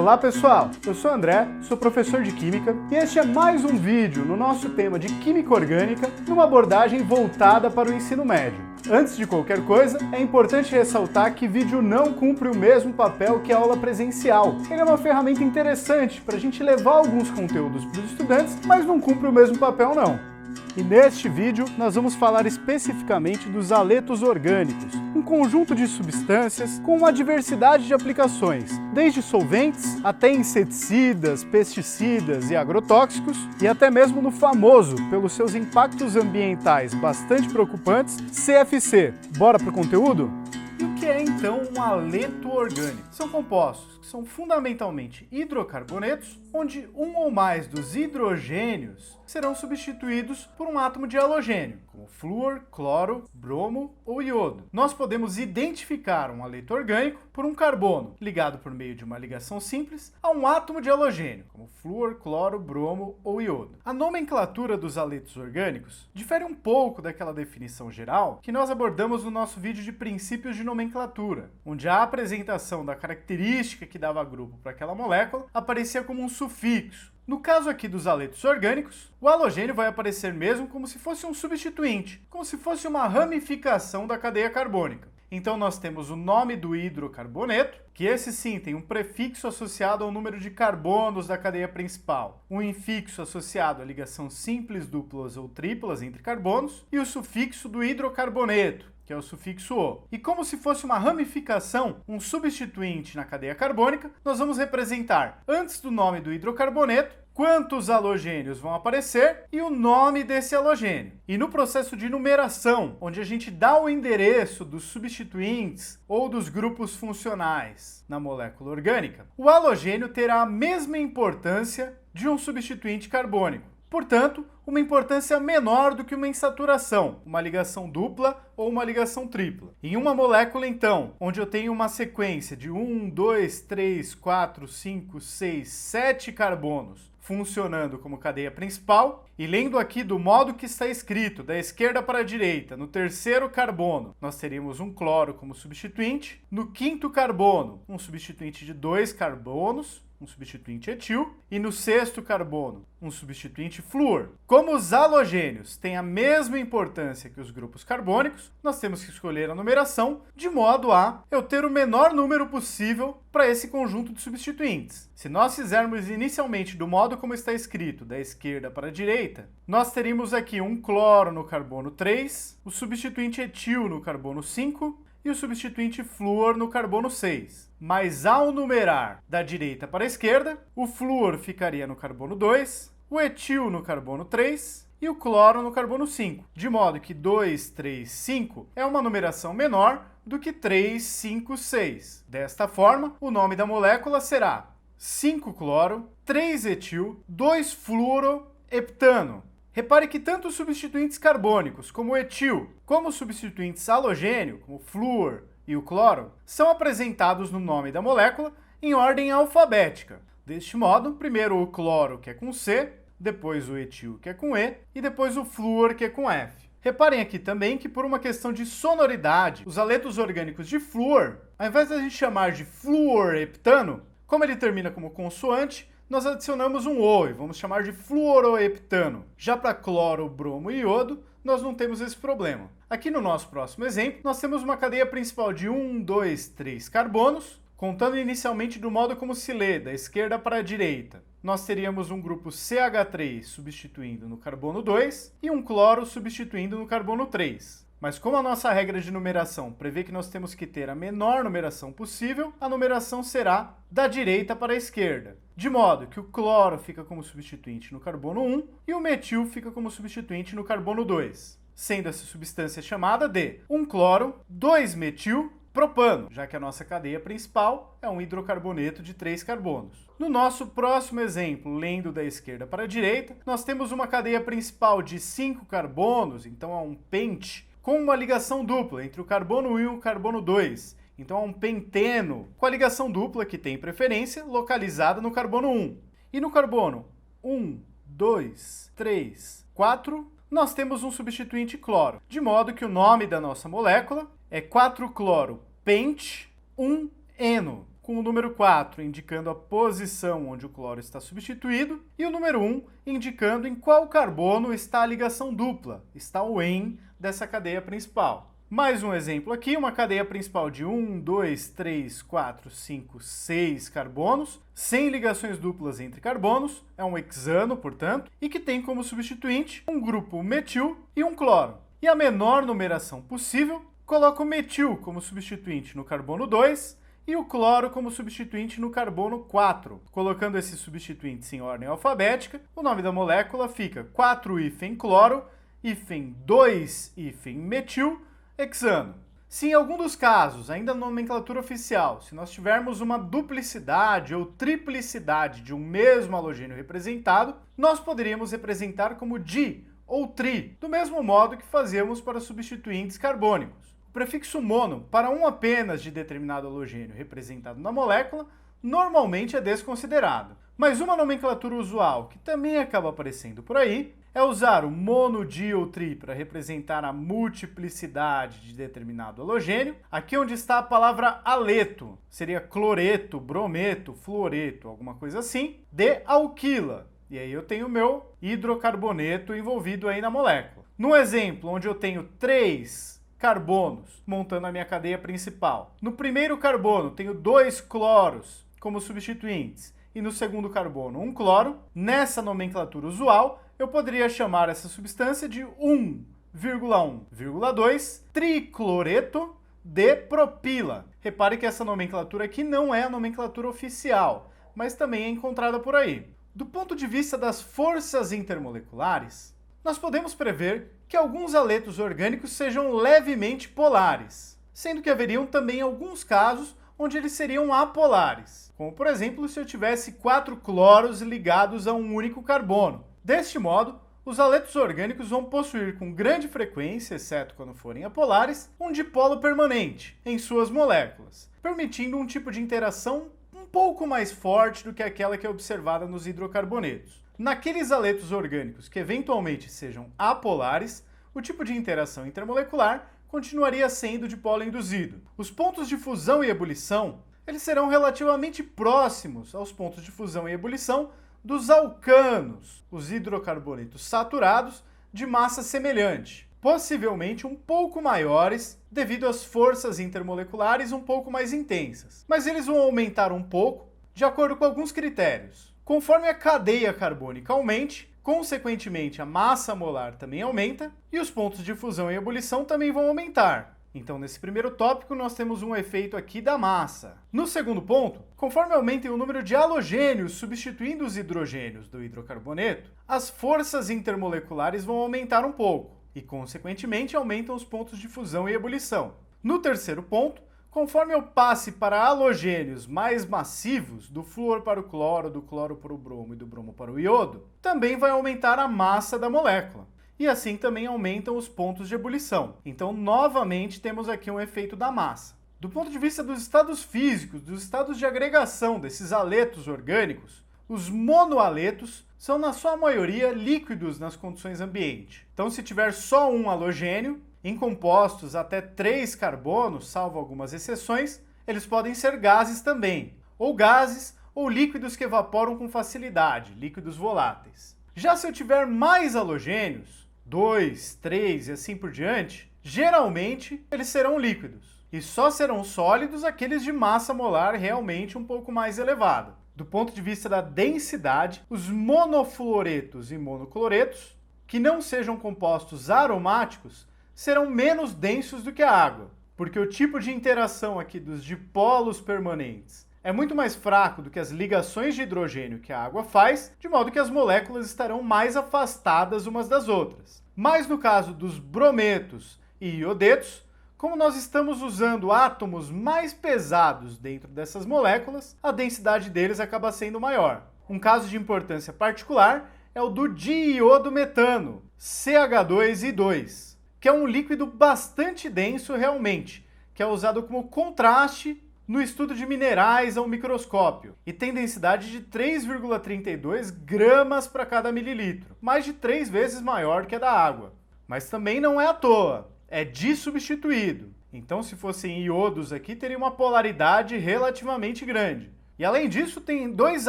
Olá pessoal, eu sou o André, sou professor de Química e este é mais um vídeo no nosso tema de Química Orgânica numa abordagem voltada para o ensino médio. Antes de qualquer coisa, é importante ressaltar que vídeo não cumpre o mesmo papel que a aula presencial. Ele é uma ferramenta interessante para a gente levar alguns conteúdos para os estudantes, mas não cumpre o mesmo papel não. E neste vídeo nós vamos falar especificamente dos haletos orgânicos, um conjunto de substâncias com uma diversidade de aplicações, desde solventes até inseticidas, pesticidas e agrotóxicos, e até mesmo no famoso, pelos seus impactos ambientais bastante preocupantes, CFC. Bora pro conteúdo? E o que é então um haleto orgânico? São compostos que são fundamentalmente hidrocarbonetos, onde um ou mais dos hidrogênios serão substituídos por um átomo de halogênio, como flúor, cloro, bromo ou iodo. Nós podemos identificar um haleto orgânico por um carbono ligado por meio de uma ligação simples a um átomo de halogênio, como flúor, cloro, bromo ou iodo. A nomenclatura dos haletos orgânicos difere um pouco daquela definição geral que nós abordamos no nosso vídeo de princípios de nomenclatura, onde a apresentação da característica que dava grupo para aquela molécula aparecia como um sufixo. No caso aqui dos haletos orgânicos, o halogênio vai aparecer mesmo como se fosse um substituinte, como se fosse uma ramificação da cadeia carbônica. Então nós temos o nome do hidrocarboneto, que esse sim tem um prefixo associado ao número de carbonos da cadeia principal, um infixo associado à ligação simples, duplas ou triplas entre carbonos, e o sufixo do hidrocarboneto, que é o sufixo O. E como se fosse uma ramificação, um substituinte na cadeia carbônica, nós vamos representar, antes do nome do hidrocarboneto, quantos halogênios vão aparecer e o nome desse halogênio. E no processo de numeração, onde a gente dá o endereço dos substituintes ou dos grupos funcionais na molécula orgânica, o halogênio terá a mesma importância de um substituinte carbônico. Portanto, uma importância menor do que uma insaturação, uma ligação dupla ou uma ligação tripla. Em uma molécula, então, onde eu tenho uma sequência de 1, 2, 3, 4, 5, 6, 7 carbonos funcionando como cadeia principal, e lendo aqui do modo que está escrito, da esquerda para a direita, no terceiro carbono, nós teríamos um cloro como substituinte, no quinto carbono, um substituinte de 2 carbonos, um substituinte etil, e no sexto carbono, um substituinte flúor. Como os halogênios têm a mesma importância que os grupos carbônicos, nós temos que escolher a numeração de modo a eu ter o menor número possível para esse conjunto de substituintes. Se nós fizermos inicialmente do modo como está escrito, da esquerda para a direita, nós teríamos aqui um cloro no carbono 3, o substituinte etil no carbono 5, e o substituinte flúor no carbono 6. Mas ao numerar da direita para a esquerda, o flúor ficaria no carbono 2, o etil no carbono 3 e o cloro no carbono 5. De modo que 2, 3, 5 é uma numeração menor do que 3, 5, 6. Desta forma, o nome da molécula será 5-cloro, 3-etil, 2-fluoroheptano. Repare que tanto os substituintes carbônicos, como o etil, como os substituintes halogênio, como o flúor e o cloro, são apresentados no nome da molécula em ordem alfabética. Deste modo, primeiro o cloro, que é com C, depois o etil, que é com E, e depois o flúor, que é com F. Reparem aqui também que, por uma questão de sonoridade, os haletos orgânicos de flúor, ao invés de a gente chamar de fluoroheptano, como ele termina como consoante, nós adicionamos um O e vamos chamar de fluoroheptano. Já para cloro, bromo e iodo, nós não temos esse problema. Aqui no nosso próximo exemplo, nós temos uma cadeia principal de 1, 2, 3 carbonos, contando inicialmente do modo como se lê, da esquerda para a direita. Nós teríamos um grupo CH3 substituindo no carbono 2 e um cloro substituindo no carbono 3. Mas como a nossa regra de numeração prevê que nós temos que ter a menor numeração possível, a numeração será da direita para a esquerda. De modo que o cloro fica como substituinte no carbono 1 e o metil fica como substituinte no carbono 2, sendo essa substância chamada de 1-cloro, 2-metil, propano, já que a nossa cadeia principal é um hidrocarboneto de 3 carbonos. No nosso próximo exemplo, lendo da esquerda para a direita, nós temos uma cadeia principal de 5 carbonos, então é um pente, com uma ligação dupla entre o carbono 1 e o carbono 2. Então é um penteno com a ligação dupla que tem preferência localizada no carbono 1. E no carbono 1, 2, 3, 4, nós temos um substituinte cloro, de modo que o nome da nossa molécula é 4-cloro-pent-1-eno. com o número 4 indicando a posição onde o cloro está substituído e o número 1 indicando em qual carbono está a ligação dupla, está o en dessa cadeia principal. Mais um exemplo aqui, uma cadeia principal de 1, 2, 3, 4, 5, 6 carbonos, sem ligações duplas entre carbonos, é um hexano, portanto, e que tem como substituinte um grupo metil e um cloro. E a menor numeração possível, coloca o metil como substituinte no carbono 2 e o cloro como substituinte no carbono 4. Colocando esses substituintes em ordem alfabética, o nome da molécula fica 4-cloro, 2-metil, hexano. Se em algum dos casos, ainda na nomenclatura oficial, se nós tivermos uma duplicidade ou triplicidade de um mesmo halogênio representado, nós poderíamos representar como di ou tri, do mesmo modo que fazemos para substituintes carbônicos. O prefixo mono, para um apenas de determinado halogênio representado na molécula, normalmente é desconsiderado. Mas uma nomenclatura usual, que também acaba aparecendo por aí, é usar o mono, di ou tri para representar a multiplicidade de determinado halogênio. Aqui onde está a palavra aleto, seria cloreto, brometo, fluoreto, alguma coisa assim, de alquila. E aí eu tenho o meu hidrocarboneto envolvido aí na molécula. No exemplo, onde eu tenho 3 carbonos montando a minha cadeia principal. No primeiro carbono, tenho 2 cloros como substituintes. E no segundo carbono, um cloro. Nessa nomenclatura usual, eu poderia chamar essa substância de 1,1,2 tricloreto de propila. Repare que essa nomenclatura aqui não é a nomenclatura oficial, mas também é encontrada por aí. Do ponto de vista das forças intermoleculares, nós podemos prever que alguns haletos orgânicos sejam levemente polares, sendo que haveriam também alguns casos onde eles seriam apolares, como por exemplo se eu tivesse 4 cloros ligados a um único carbono. Deste modo, os haletos orgânicos vão possuir com grande frequência, exceto quando forem apolares, um dipolo permanente em suas moléculas, permitindo um tipo de interação um pouco mais forte do que aquela que é observada nos hidrocarbonetos. Naqueles haletos orgânicos que eventualmente sejam apolares, o tipo de interação intermolecular continuaria sendo dipolo induzido. Os pontos de fusão e ebulição, eles serão relativamente próximos aos pontos de fusão e ebulição dos alcanos, os hidrocarbonetos saturados de massa semelhante, possivelmente um pouco maiores devido às forças intermoleculares um pouco mais intensas. Mas eles vão aumentar um pouco de acordo com alguns critérios. Conforme a cadeia carbônica aumente, consequentemente a massa molar também aumenta e os pontos de fusão e ebulição também vão aumentar. Então, nesse primeiro tópico, nós temos um efeito aqui da massa. No segundo ponto, conforme aumentem o número de halogênios substituindo os hidrogênios do hidrocarboneto, as forças intermoleculares vão aumentar um pouco e, consequentemente, aumentam os pontos de fusão e ebulição. No terceiro ponto, conforme eu passe para halogênios mais massivos, do flúor para o cloro, do cloro para o bromo e do bromo para o iodo, também vai aumentar a massa da molécula. E assim também aumentam os pontos de ebulição. Então, novamente, temos aqui um efeito da massa. Do ponto de vista dos estados físicos, dos estados de agregação desses haletos orgânicos, os monohaletos são, na sua maioria, líquidos nas condições ambiente. Então, se tiver só um halogênio, em compostos até 3 carbonos, salvo algumas exceções, eles podem ser gases também, ou gases ou líquidos que evaporam com facilidade, líquidos voláteis. Já se eu tiver mais halogênios, 2, 3 e assim por diante, geralmente eles serão líquidos. E só serão sólidos aqueles de massa molar realmente um pouco mais elevada. Do ponto de vista da densidade, os monofluoretos e monocloretos, que não sejam compostos aromáticos, serão menos densos do que a água, porque o tipo de interação aqui dos dipolos permanentes é muito mais fraco do que as ligações de hidrogênio que a água faz, de modo que as moléculas estarão mais afastadas umas das outras. Mas no caso dos brometos e iodetos, como nós estamos usando átomos mais pesados dentro dessas moléculas, a densidade deles acaba sendo maior. Um caso de importância particular é o do diiodometano, CH2I2, que é um líquido bastante denso realmente, que é usado como contraste no estudo de minerais ao microscópio e tem densidade de 3,32 gramas para cada mililitro, mais de 3 vezes maior que a da água. Mas também não é à toa, é dissubstituído. Então, se fossem iodos aqui, teria uma polaridade relativamente grande. E além disso, tem 2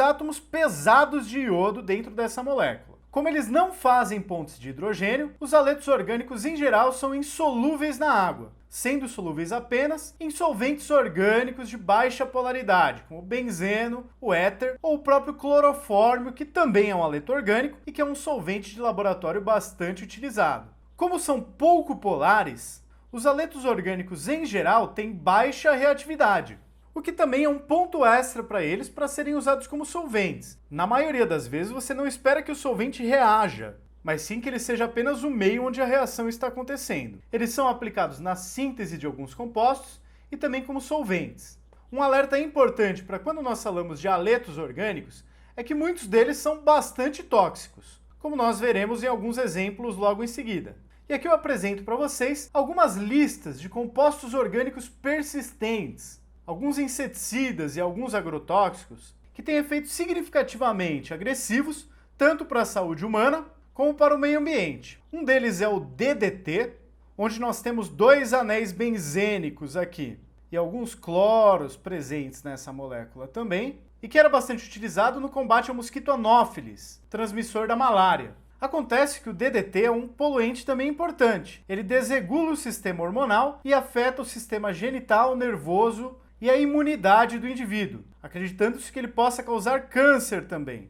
átomos pesados de iodo dentro dessa molécula. Como eles não fazem pontes de hidrogênio, os haletos orgânicos em geral são insolúveis na água, sendo solúveis apenas em solventes orgânicos de baixa polaridade, como o benzeno, o éter ou o próprio clorofórmio, que também é um haleto orgânico e que é um solvente de laboratório bastante utilizado. Como são pouco polares, os haletos orgânicos em geral têm baixa reatividade, o que também é um ponto extra para eles para serem usados como solventes. Na maioria das vezes você não espera que o solvente reaja, mas sim que ele seja apenas o meio onde a reação está acontecendo. Eles são aplicados na síntese de alguns compostos e também como solventes. Um alerta importante para quando nós falamos de haletos orgânicos é que muitos deles são bastante tóxicos, como nós veremos em alguns exemplos logo em seguida. E aqui eu apresento para vocês algumas listas de compostos orgânicos persistentes, alguns inseticidas e alguns agrotóxicos que têm efeitos significativamente agressivos tanto para a saúde humana como para o meio ambiente. Um deles é o DDT, onde nós temos 2 anéis benzênicos aqui e alguns cloros presentes nessa molécula também, e que era bastante utilizado no combate ao mosquito Anopheles, transmissor da malária. Acontece que o DDT é um poluente também importante. Ele desregula o sistema hormonal e afeta o sistema genital, nervoso e a imunidade do indivíduo, acreditando-se que ele possa causar câncer também.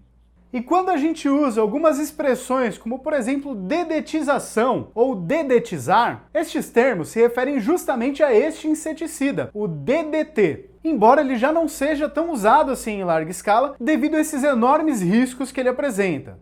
E quando a gente usa algumas expressões, como por exemplo dedetização ou dedetizar, estes termos se referem justamente a este inseticida, o DDT, embora ele já não seja tão usado assim em larga escala devido a esses enormes riscos que ele apresenta.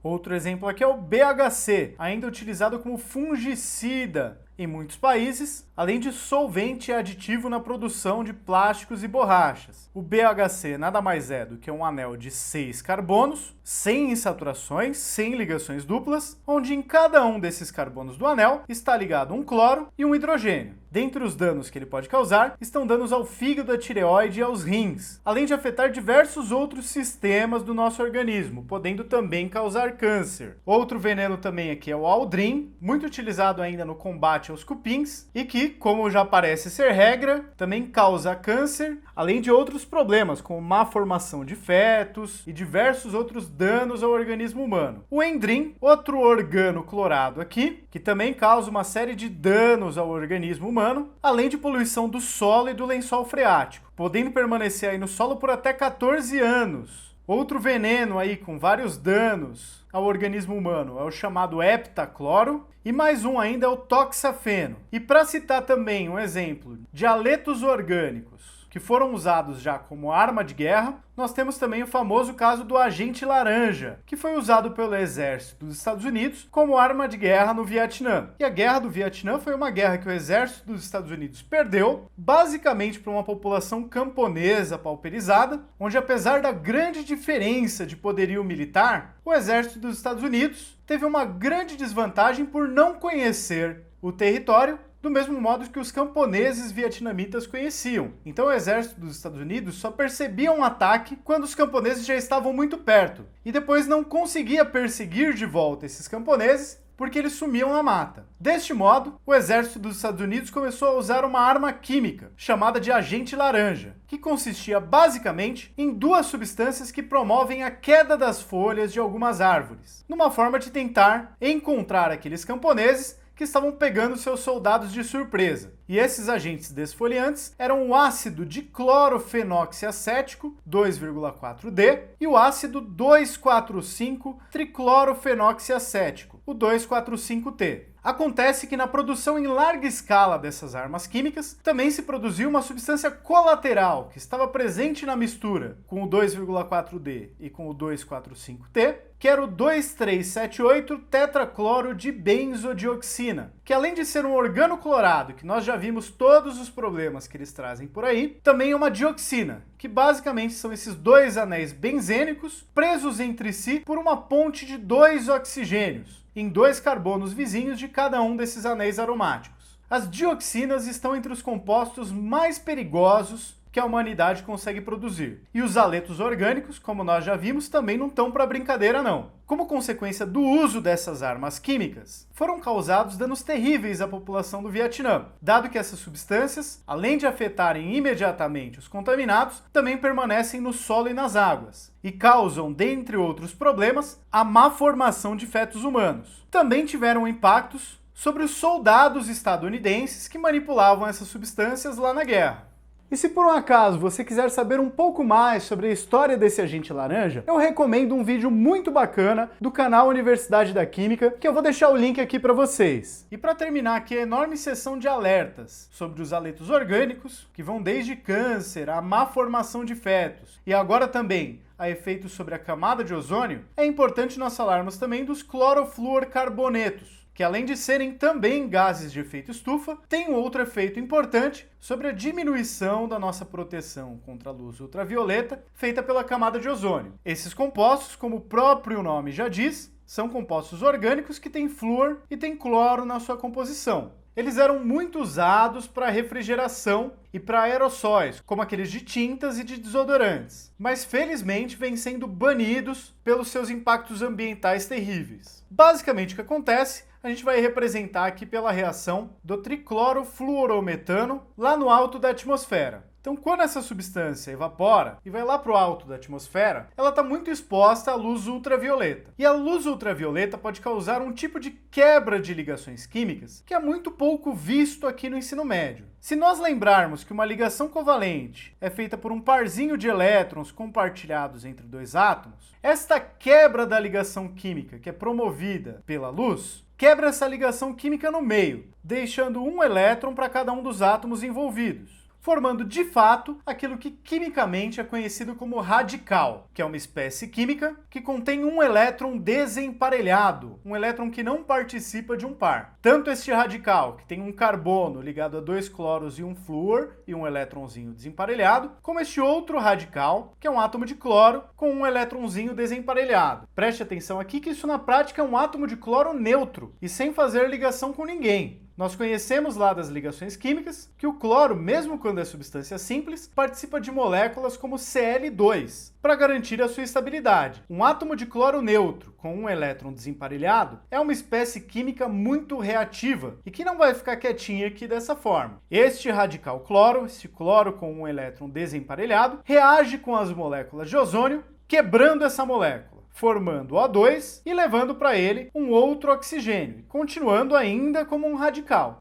Outro exemplo aqui é o BHC, ainda utilizado como fungicida em muitos países, além de solvente e aditivo na produção de plásticos e borrachas. O BHC nada mais é do que um anel de 6 carbonos, sem insaturações, sem ligações duplas, onde em cada um desses carbonos do anel está ligado um cloro e um hidrogênio. Dentre os danos que ele pode causar, estão danos ao fígado, à tireoide e aos rins, além de afetar diversos outros sistemas do nosso organismo, podendo também causar câncer. Outro veneno também aqui é o aldrin, muito utilizado ainda no combate aos cupins, e que, como já parece ser regra, também causa câncer, além de outros problemas, como má formação de fetos e diversos outros danos ao organismo humano. O endrin, outro organo clorado aqui, que também causa uma série de danos ao organismo humano, além de poluição do solo e do lençol freático, podendo permanecer aí no solo por até 14 anos. Outro veneno aí com vários danos ao organismo humano é o chamado heptacloro, e mais um ainda é o toxafeno. E para citar também um exemplo de haletos orgânicos que foram usados já como arma de guerra, nós temos também o famoso caso do agente laranja, que foi usado pelo exército dos Estados Unidos como arma de guerra no Vietnã. E a Guerra do Vietnã foi uma guerra que o exército dos Estados Unidos perdeu, basicamente para uma população camponesa pauperizada, onde apesar da grande diferença de poderio militar, o exército dos Estados Unidos teve uma grande desvantagem por não conhecer o território do mesmo modo que os camponeses vietnamitas conheciam. Então o exército dos Estados Unidos só percebia um ataque quando os camponeses já estavam muito perto, e depois não conseguia perseguir de volta esses camponeses porque eles sumiam na mata. Deste modo, o exército dos Estados Unidos começou a usar uma arma química, chamada de agente laranja, que consistia basicamente em 2 substâncias que promovem a queda das folhas de algumas árvores, numa forma de tentar encontrar aqueles camponeses que estavam pegando seus soldados de surpresa. E esses agentes desfoliantes eram o ácido diclorofenoxiacético, 2,4-D, e o ácido 2,4,5-triclorofenoxiacético, o 2,4,5-T. Acontece que na produção em larga escala dessas armas químicas, também se produziu uma substância colateral que estava presente na mistura com o 2,4-D e com o 2,4,5-T, que era o 2,3,7,8 de benzodioxina, que além de ser um organo clorado, que nós já vimos todos os problemas que eles trazem por aí, também é uma dioxina, que basicamente são esses 2 anéis benzênicos presos entre si por uma ponte de 2 oxigênios, em 2 carbonos vizinhos de cada um desses anéis aromáticos. As dioxinas estão entre os compostos mais perigosos que a humanidade consegue produzir. E os haletos orgânicos, como nós já vimos, também não estão para brincadeira não. Como consequência do uso dessas armas químicas, foram causados danos terríveis à população do Vietnã, dado que essas substâncias, além de afetarem imediatamente os contaminados, também permanecem no solo e nas águas, e causam, dentre outros problemas, a má formação de fetos humanos. Também tiveram impactos sobre os soldados estadunidenses que manipulavam essas substâncias lá na guerra. E se por um acaso você quiser saber um pouco mais sobre a história desse agente laranja, eu recomendo um vídeo muito bacana do canal Universidade da Química, que eu vou deixar o link aqui para vocês. E para terminar aqui a enorme sessão de alertas sobre os haletos orgânicos, que vão desde câncer à má formação de fetos, e agora também a efeitos sobre a camada de ozônio, é importante nós falarmos também dos clorofluorcarbonetos, que além de serem também gases de efeito estufa, tem um outro efeito importante sobre a diminuição da nossa proteção contra a luz ultravioleta feita pela camada de ozônio. Esses compostos, como o próprio nome já diz, são compostos orgânicos que têm flúor e têm cloro na sua composição. Eles eram muito usados para refrigeração e para aerossóis, como aqueles de tintas e de desodorantes, mas felizmente vêm sendo banidos pelos seus impactos ambientais terríveis. Basicamente o que acontece, a gente vai representar aqui pela reação do triclorofluorometano lá no alto da atmosfera. Então, quando essa substância evapora e vai lá para o alto da atmosfera, ela está muito exposta à luz ultravioleta. E a luz ultravioleta pode causar um tipo de quebra de ligações químicas que é muito pouco visto aqui no ensino médio. Se nós lembrarmos que uma ligação covalente é feita por um parzinho de elétrons compartilhados entre dois átomos, esta quebra da ligação química, que é promovida pela luz, quebra essa ligação química no meio, deixando um elétron para cada um dos átomos envolvidos, formando de fato aquilo que quimicamente é conhecido como radical, que é uma espécie química que contém um elétron desemparelhado, um elétron que não participa de um par. Tanto este radical, que tem um carbono ligado a 2 cloros e um flúor e um elétronzinho desemparelhado, como este outro radical, que é um átomo de cloro com um elétronzinho desemparelhado. Preste atenção aqui que isso na prática é um átomo de cloro neutro e sem fazer ligação com ninguém. Nós conhecemos lá das ligações químicas que o cloro, mesmo quando é substância simples, participa de moléculas como Cl2 para garantir a sua estabilidade. Um átomo de cloro neutro com um elétron desemparelhado é uma espécie química muito reativa e que não vai ficar quietinha aqui dessa forma. Este radical cloro, este cloro com um elétron desemparelhado, reage com as moléculas de ozônio, quebrando essa molécula, formando O2 e levando para ele um outro oxigênio, continuando ainda como um radical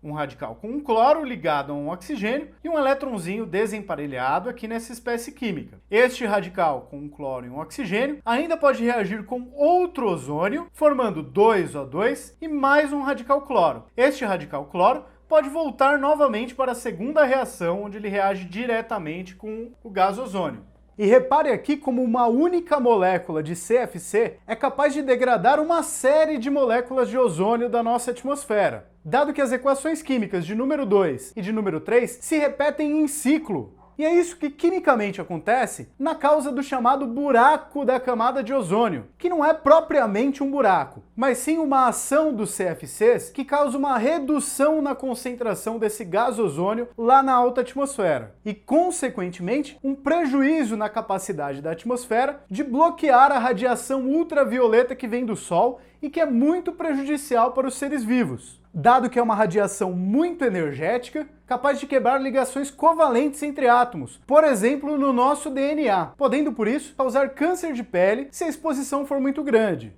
com um cloro ligado a um oxigênio e um elétronzinho desemparelhado aqui nessa espécie química. Este radical com um cloro e um oxigênio ainda pode reagir com outro ozônio, formando 2O2 e mais um radical cloro. Este radical cloro pode voltar novamente para a segunda reação, onde ele reage diretamente com o gás ozônio. E repare aqui como uma única molécula de CFC é capaz de degradar uma série de moléculas de ozônio da nossa atmosfera, dado que as equações químicas de número 2 e de número 3 se repetem em ciclo. E é isso que quimicamente acontece na causa do chamado buraco da camada de ozônio, que não é propriamente um buraco, mas sim uma ação dos CFCs que causa uma redução na concentração desse gás ozônio lá na alta atmosfera e, consequentemente, um prejuízo na capacidade da atmosfera de bloquear a radiação ultravioleta que vem do Sol e que é muito prejudicial para os seres vivos, dado que é uma radiação muito energética, capaz de quebrar ligações covalentes entre átomos, por exemplo, no nosso DNA, podendo, por isso, causar câncer de pele se a exposição for muito grande.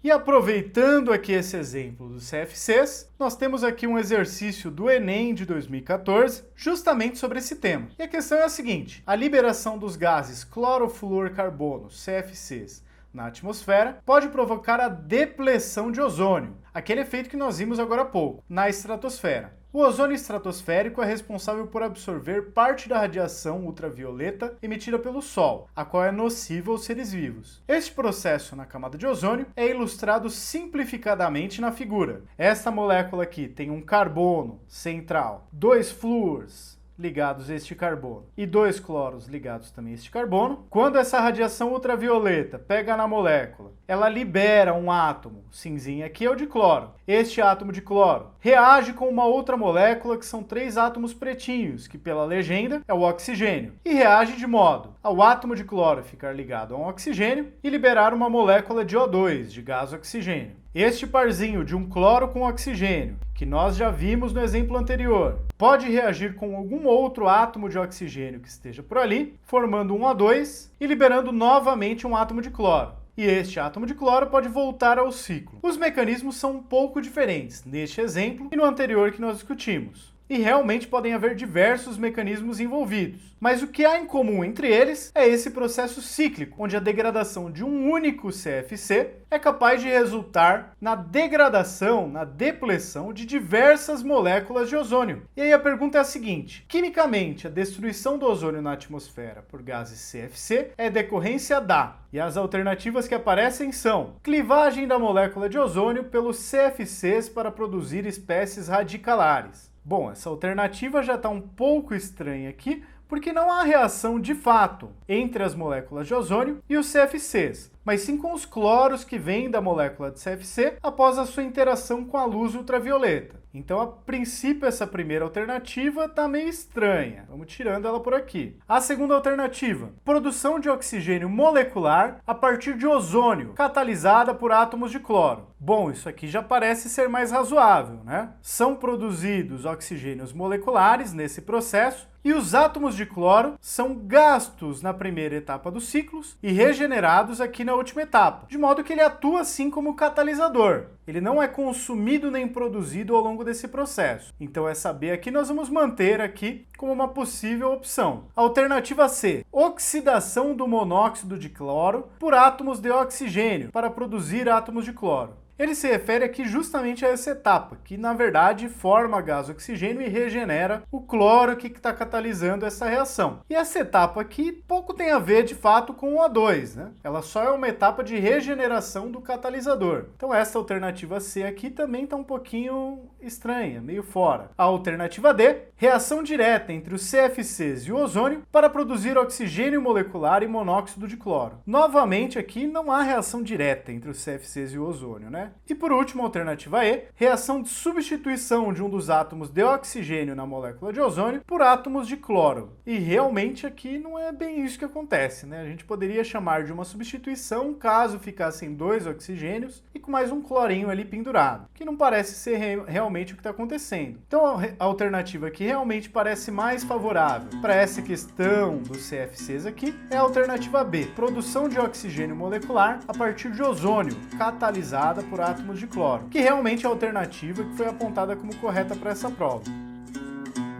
E aproveitando aqui esse exemplo dos CFCs, nós temos aqui um exercício do Enem de 2014, justamente sobre esse tema. E a questão é a seguinte: a liberação dos gases clorofluorcarbono, CFCs, na atmosfera pode provocar a depleção de ozônio, aquele efeito que nós vimos agora há pouco, na estratosfera. O ozônio estratosférico é responsável por absorver parte da radiação ultravioleta emitida pelo Sol, a qual é nociva aos seres vivos. Este processo na camada de ozônio é ilustrado simplificadamente na figura. Esta molécula aqui tem um carbono central, 2 flúors ligados a este carbono e 2 cloros ligados também a este carbono, quando essa radiação ultravioleta pega na molécula, ela libera um átomo, cinzinha aqui é o de cloro. Este átomo de cloro reage com uma outra molécula que são 3 átomos pretinhos, que pela legenda é o oxigênio, e reage de modo ao átomo de cloro ficar ligado a um oxigênio e liberar uma molécula de O2, de gás oxigênio. Este parzinho de um cloro com oxigênio, que nós já vimos no exemplo anterior, pode reagir com algum outro átomo de oxigênio que esteja por ali, formando um O2 e liberando novamente um átomo de cloro. E este átomo de cloro pode voltar ao ciclo. Os mecanismos são um pouco diferentes neste exemplo e no anterior que nós discutimos. E realmente podem haver diversos mecanismos envolvidos. Mas o que há em comum entre eles é esse processo cíclico, onde a degradação de um único CFC é capaz de resultar na degradação, na depleção de diversas moléculas de ozônio. E aí a pergunta é a seguinte: quimicamente, a destruição do ozônio na atmosfera por gases CFC é decorrência da... E as alternativas que aparecem são clivagem da molécula de ozônio pelos CFCs para produzir espécies radicalares. Bom, essa alternativa já está um pouco estranha aqui, porque não há reação de fato entre as moléculas de ozônio e os CFCs, mas sim com os cloros que vêm da molécula de CFC após a sua interação com a luz ultravioleta. Então, a princípio, essa primeira alternativa está meio estranha. Vamos tirando ela por aqui. A segunda alternativa, produção de oxigênio molecular a partir de ozônio, catalisada por átomos de cloro. Bom, isso aqui já parece ser mais razoável, né? São produzidos oxigênios moleculares nesse processo, e os átomos de cloro são gastos na primeira etapa dos ciclos e regenerados aqui na última etapa, de modo que ele atua assim como catalisador. Ele não é consumido nem produzido ao longo desse processo. Então essa B aqui nós vamos manter aqui como uma possível opção. Alternativa C, oxidação do monóxido de cloro por átomos de oxigênio para produzir átomos de cloro. Ele se refere aqui justamente a essa etapa, que na verdade forma gás oxigênio e regenera o cloro que está catalisando essa reação. E essa etapa aqui pouco tem a ver de fato com o O2, né? Ela só é uma etapa de regeneração do catalisador. Então essa alternativa C aqui também está um pouquinho estranha, meio fora. A alternativa D, reação direta entre os CFCs e o ozônio para produzir oxigênio molecular e monóxido de cloro. Novamente aqui não há reação direta entre os CFCs e o ozônio, né? E por último, a alternativa E, reação de substituição de um dos átomos de oxigênio na molécula de ozônio por átomos de cloro. E realmente aqui não é bem isso que acontece, né? A gente poderia chamar de uma substituição caso ficassem 2 oxigênios e com mais um clorinho ali pendurado, que não parece ser realmente o que está acontecendo. Então a alternativa que realmente parece mais favorável para essa questão dos CFCs aqui é a alternativa B, produção de oxigênio molecular a partir de ozônio, catalisada por átomos de cloro, que realmente é a alternativa que foi apontada como correta para essa prova.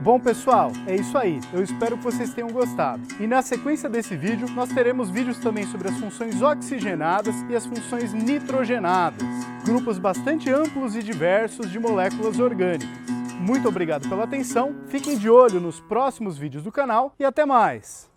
Bom pessoal, é isso aí, eu espero que vocês tenham gostado. E na sequência desse vídeo, nós teremos vídeos também sobre as funções oxigenadas e as funções nitrogenadas, grupos bastante amplos e diversos de moléculas orgânicas. Muito obrigado pela atenção, fiquem de olho nos próximos vídeos do canal e até mais!